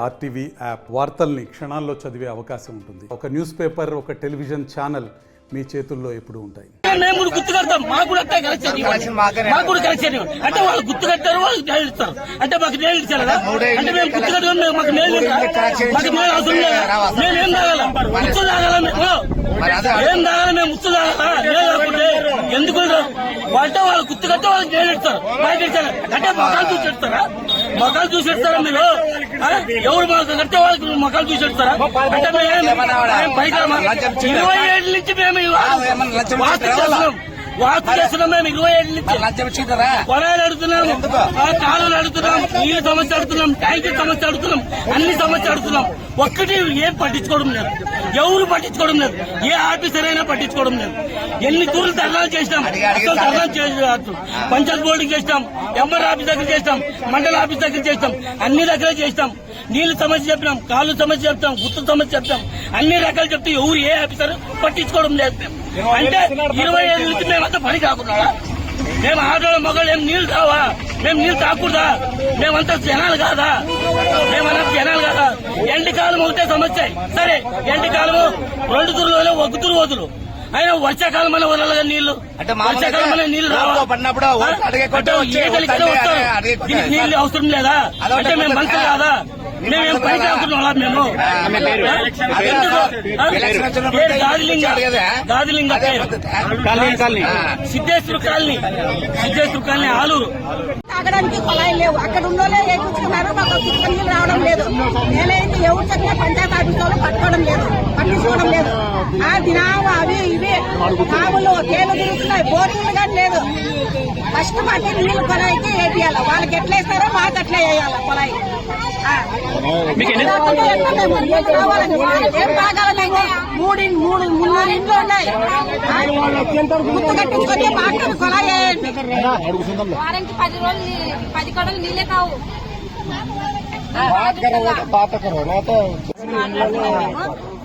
RTV app వార్తల్ని క్షణాల్లో చదివే అవకాశం ఉంటుంది. ఒక న్యూస్ పేపర్, ఒక టెలివిజన్ ఛానల్ మీ చేతుల్లో ఎప్పుడు ఉంటాయి. మేము కూడా గుర్తు కడతాం, మాకు కూడా మాకు కూడా కలెక్షన్ అంటే వాళ్ళు గుర్తు కట్టారు, వాళ్ళు నేలు ఇస్తారు అంటే మాకు నేలు ఇచ్చారా? అంటే మేము గుర్తు కట్టాం, మాకు నేలు మాకు నేలు అవసరం లేదా? మేమేం తాగాల? ముచ్చు తాగాల? మేము ఏం తాగాల? మేము ముచ్చు తాగాల? నేలు కాకుంటే ఎందుకు అంటే వాళ్ళు గుర్తు కట్టే వాళ్ళకి నేలు ఇస్తారు, మాకు ఇచ్చారు అంటే మొఖాలు చూసేస్తారా? మొఖాలు చూసేస్తారా మీరు? ఎవరు మాకు కడితే వాళ్ళకి మొఖాలు చూసేస్తారా? అంటే మేము బయట 20 ఏళ్ళ నుంచి మేము వాస్తు చేస్తున్నాం. మేము 20 ఏళ్ళ నుంచి పొలాలు అడుగుతున్నాం, కాలువలు అడుగుతున్నాం, నీళ్ళ సమస్య అడుగుతున్నాం, ట్యాంకర్ సమస్య అడుగుతున్నాం, అన్ని సమస్య అడుగుతున్నాం. ఒక్కటి ఏం పట్టించుకోవడం లేదు, ఎవరు పట్టించుకోవడం లేదు, ఏ ఆఫీసర్ అయినా పట్టించుకోవడం లేదు. ఎన్ని తూర్లు ధర్నాలు చేసినాం, అసలు ధర్నాలు పంచాయత్ బోర్డుకి చేస్తాం, ఎంఆర్ ఆఫీస్ దగ్గర చేస్తాం, మండల ఆఫీస్ దగ్గర చేస్తాం, అన్ని దగ్గర చేస్తాం. నీళ్ళ సమస్య చెప్పినాం, కాళ్ళు సమస్య చెప్తాం, గుర్తు సమస్య చెప్తాం, అన్ని రకాలు చెప్తే ఎవరు ఏ ఆఫీసర్ పట్టించుకోవడం లేదు. అంటే 20 ఏళ్ళ నుంచి మేమంతా పని కాకుండా మేము ఆటోల మొగలు ఏం నీళ్లు కావా? మేము నీళ్లు తాకూడదా? మేమంతా జనాలు కాదా? మేమన్నా జనాలు కాదా? ఎండికాలం ఒకటే సమస్య. సరే ఎండికాలము 2 తురులోనే 1 తురు వదులు అయినా వర్షాకాలం అనే వదలగా నీళ్లు, వర్షాకాలం అనే నీళ్లు దీనికి నీళ్లు అవసరం లేదా? అంటే మేము మంత్రి కాదా? మేమేం పని కాకుండా మేము గాదిలింగ సిద్ధేశ్వర కాలనీ ఆలూరు. తాగడానికి కొలాయి లేవు, అక్కడ ఉన్నోళ్ళే ఏపించుకున్నారు, మాకు నీళ్ళు రావడం లేదు. నేనైతే ఎవరు చెప్పినా పంచాయతీ ఆఫీసులో పట్టించుకోవడం లేదు. ఆ దినాము అవి ఇవి కావులు తేలు తిరుగుతున్నాయి, బోరింగ్లు కానీ లేదు. ఫస్ట్ మాకు నీళ్ళు కొలాయికి వేపియాలి, వాళ్ళకి ఎట్లా వేస్తారో మాకు అట్లా వేయాలి కొలాయి. ఏం తాగాలి? 3 ఇండ్లు ఉన్నాయి, గుర్తు కట్టించుకొని మాకు కొలాయి వేయండి. వారానికి 10 రోజులు 10 కడలు నీళ్ళే కావు.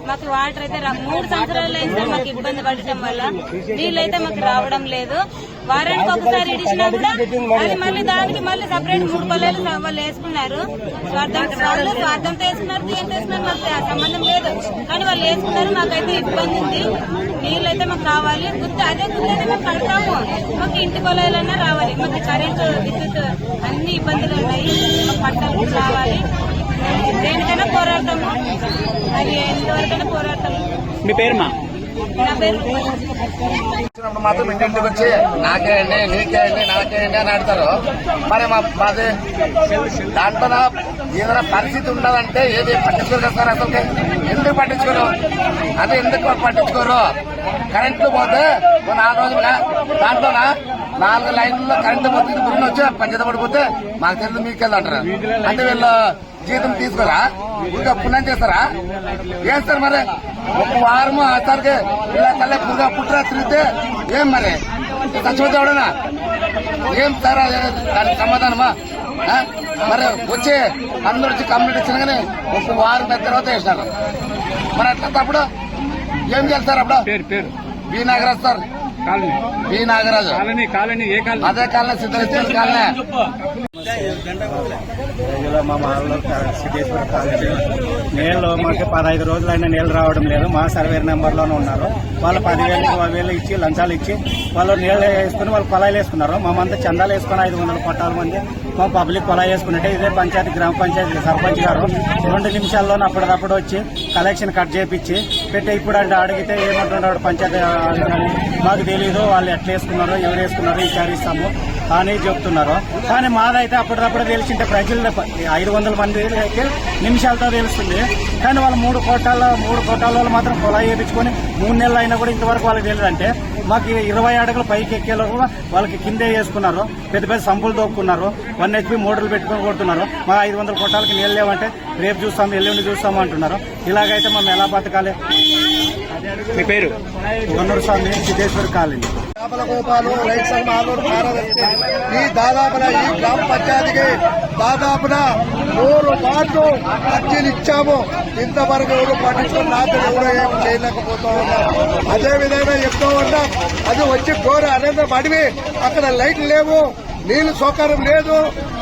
మాకు వాటర్ అయితే 3 సంవత్సరాలు అయితే మాకు ఇబ్బంది పడటం వల్ల నీళ్ళు అయితే మాకు రావడం లేదు. వారానికి ఒకసారి ఇడిచినా కూడా అది మళ్ళీ దానికి మళ్ళీ సపరేట్ 3 పల్లెలు వాళ్ళు వేసుకున్నారు. స్వార్థంతో వేసుకున్నారు, దేంతో వేసుకున్నారు మాకు సంబంధం లేదు, కానీ వాళ్ళు వేసుకున్నారు. మాకైతే ఇబ్బంది ఉంది, నీళ్ళు అయితే మాకు కావాలి. అదే గుర్తు అయితే మేము కడతాము, మాకు ఇంటి పొలాలన్నా రావాలి. మాకు కరెంటు, విద్యుత్ అన్ని ఇబ్బందులు ఉన్నాయి, మాకు పట్టాలు రావాలి. దేనికైనా పోరాడతాము, అది ఎంతవరకైనా పోరాడతాము. మీ పేరుమా? నా పేరు మాత్రం ఇంటింటికి వచ్చి నాకేయండి, నీకేయండి, నాకేయండి అని ఆడతారు. మరి మాది దాంట్లో ఏదైనా పరిస్థితి ఉండదంటే ఏది పట్టించుకోరు కదా సార్? అసలు ఎందుకు పట్టించుకోరు? అది ఎందుకు పట్టించుకోరు? కరెంటు పోతే 4 రోజులుగా దాంట్లోనా 4 లైన్లలో కరెంటు పోతే గురిని వచ్చి పంచాయతీ పడిపోతే మాకు తెలుసు మీకెళ్ళి అంటారు. అంటే వీళ్ళు జీతం తీసుకోరా? ఇంకా పుణ్యం చేస్తారా? ఏం సార్ మరి 1 వారము ఆసారికి ఇలా కల్లా పురుగా పుట్టిరా తిరిగితే ఏం మరి చచ్చిపోతే ఎవడనా ఏం సార్? దానికి సమాధానమా? మరి వచ్చి అందరూ వచ్చి కంప్లీట్ ఇచ్చిన కానీ 1 వారం తర్వాత వేసినారు. మరి అట్లా అప్పుడు ఏం చేస్తారు? అప్పుడు B Nagaraju sir, B Nagaraju అదే కాలనీ సిద్ధేశ్వర కాలనీ. మా మాలో సిద్ధేశ్వర కాలనీ నీళ్ళు మాకు 15 రోజులైనా నీళ్ళు రావడం లేదు. మా సర్వే నెంబర్లోనే ఉన్నారు. వాళ్ళు 10,000 ఇచ్చి లంచాలు ఇచ్చి వాళ్ళు నీళ్ళు వేసుకుని వాళ్ళు కొలాయిలు వేసుకున్నారు. మేమంతా చందాలు వేసుకుని 500 పట్టాల మంది మా పబ్లిక్ కొలాయి వేసుకున్నట్టే. ఇదే పంచాయతీ గ్రామ పంచాయతీ సర్పంచ్ గారు 2 నిమిషాల్లోనే అప్పటికప్పుడు వచ్చి కలెక్షన్ కట్ చేపించి పెట్టి ఇప్పుడు అంటే అడిగితే ఏమంటున్నాడు పంచాయతీ మాకు తెలీదు, వాళ్ళు ఎట్లా వేసుకున్నారో ఎవరు వేసుకున్నారో విచారిస్తాము అని చెప్తున్నారు. కానీ మాదైతే అప్పటికప్పుడు తెలిసింటే ప్రజలు 500 మంది అయితే నిమిషాలతో తెలుస్తుంది. కానీ వాళ్ళు 3 కోటాల మాత్రం కొలాయి వేయించుకొని 3 నెలలు అయినా కూడా ఇంతవరకు వాళ్ళకి తెలియదంటే మాకు 20 అడుగులు పైకి ఎక్కేలో కూడా వాళ్ళకి కిందే వేసుకున్నారు. పెద్ద పెద్ద సంపులు దోక్కున్నారు, 1 HP మోటార్లు పెట్టుకుని కొడుతున్నారు. మా 500 కోటాలకి నీళ్ళు లేవంటే రేపు చూస్తాము, ఎల్లుండి చూస్తాము అంటున్నారు. ఇలాగైతే మేము ఎలా బతకాలి? మీ పేరు? గొన్నూరు స్వామి, సిద్ధేశ్వర కాలనీ. గోపాలు రైతు సంఘం ఆలూరు కార్యదర్శి. ఈ దాదాపున ఈ గ్రామ పంచాయతీకి దాదాపున 3 సార్లు అర్జీలు ఇచ్చాము. ఇంతవరకు ఎవరు పట్టించుకుని నాకు ఎవరో ఏం చేయలేకపోతా ఉన్నారు. అదేవిధంగా చెప్తూ ఉన్నాం, అది వచ్చి ఘోర అనంతరం అడివి అక్కడ లైట్లు లేవు, నీళ్లు సౌకర్యం లేదు,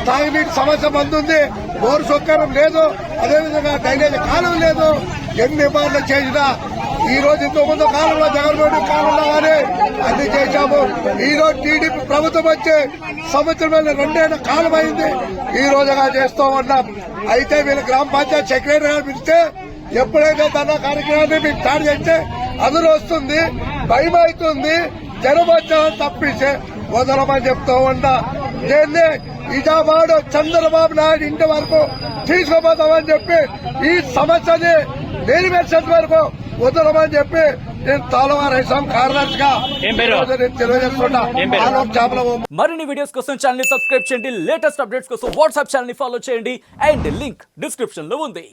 తాగునీటి సమస్య మంది ఉంది, బోరు సౌకర్యం లేదు. అదేవిధంగా డ్రైనేజ్ కాలం లేదు. ఎన్ని మార్లు చేసినా ఈ రోజు ఇంతకుముందు కాలంలో జగన్మోహన్ రెడ్డి కాలంలో కానీ అన్ని చేశాము. ఈ రోజు టీడీపీ ప్రభుత్వం వచ్చి సంవత్సరం 2 కాలం అయింది. ఈ రోజుగా చేస్తూ ఉన్నాం. అయితే వీళ్ళు గ్రామ పంచాయతీ సెక్రటరీ గారు పిలిస్తే ఎప్పుడైతే తన కార్యక్రమాన్ని మీకు స్టార్ట్ చేస్తే అదురు వస్తుంది, భయం అవుతుంది, జనం వచ్చామని తప్పిస్తే వదలమని చెప్తూ ఉన్నా. దీన్ని నిజామాబాద్ చంద్రబాబు నాయుడు ఇంటి వరకు తీసుకుపోతామని చెప్పి ఈ సమస్యని నెరవేర్చేంత వరకు వదలమని చెప్పి నేను తాళవారేసాం కార్యదర్శిగా తెలియజేస్తున్నా. చేపల మరిన్ని వీడియోస్ కోసం ఛానల్ ని సబ్స్క్రైబ్ చేయండి. లేటెస్ట్ అప్డేట్స్ కోసం వాట్సాప్ ఛానల్ ని ఫాలో చేయండి. అండ్ లింక్ డిస్క్రిప్షన్ లో ఉంది.